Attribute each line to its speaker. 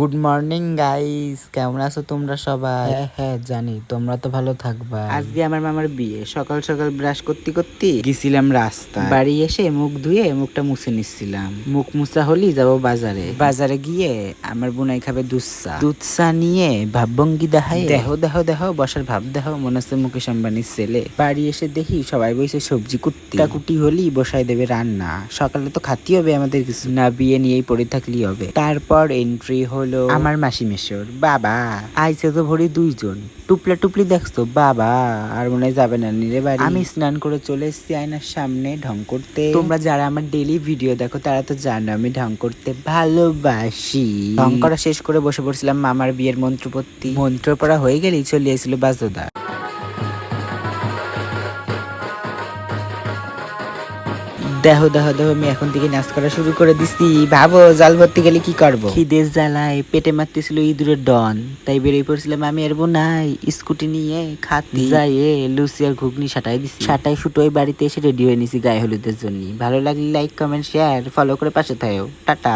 Speaker 1: Good morning guys, কেমন আছো তোমরা সবাই? হ্যাঁ জানি তোমরা তো ভালো থাকবা। আজকে আমার মামার বিয়ে, সকাল সকাল ব্রাশ করতে করতে গেছিলাম রাস্তা। বাড়ি এসে মুখ ধুয়ে মুখটা মুছে নিচ্ছিলাম। মুখ মুছা হলি যাবো বাজারে গিয়ে আমার বোনাই খাবে দুধ চা নিয়ে ভাবভঙ্গি দেখায় দেহ দেহ দেহ বসার ভাব দেহ, মনে হচ্ছে মুকেশ আম্বানির ছেলে। বাড়ি এসে দেখি সবাই বসে সবজি কুটি হলি বসাই দেবে রান্না। সকালে তো খাতি হবে আমাদের, কিছু না বিয়ে নিয়েই পড়ে থাকলেই হবে। তারপর এন্ট্রি হলো আমার মাসি মেশোর। বাবা আইছে তো ভরি দুইজন, টুপলি দেখছো বাবা, আর মনে হয় যাবে না নিরে বাড়ি। আমি স্নান করে চলে এসেছি আয়নার সামনে ঢং করতে। তোমরা যারা আমার ডেইলি ভিডিও দেখো তারা তো জানো আমি ঢং করতে ভালোবাসি। ঢং করা শেষ করে বসে পড়ছিলাম মামার বিয়ের মন্ত্র পড়তে। মন্ত্র পড়া হয়ে গেলেই চলে এসেছিল বাজদা। দেখো আমি এখন থেকে নাচ করা শুরু করে দিচ্ছি। ভাবো জাল ভরতে গেলে কি করবো? খিদের জ্বালায় পেটে মারতেছিল ইঁদুরের ডন, তাই বেরিয়ে পড়ছিলাম আমি আর বোনাই স্কুটি নিয়ে খাতে যাইয়ে লুচি আর ঘুগনি সাটাই দিছি। সাটাই শুটোই বাড়িতে এসে রেডি হয়ে নিছি গায়ে হলুদের জন্য। ভালো লাগলে লাইক কমেন্ট শেয়ার ফলো করে পাশে থাকো। টাটা।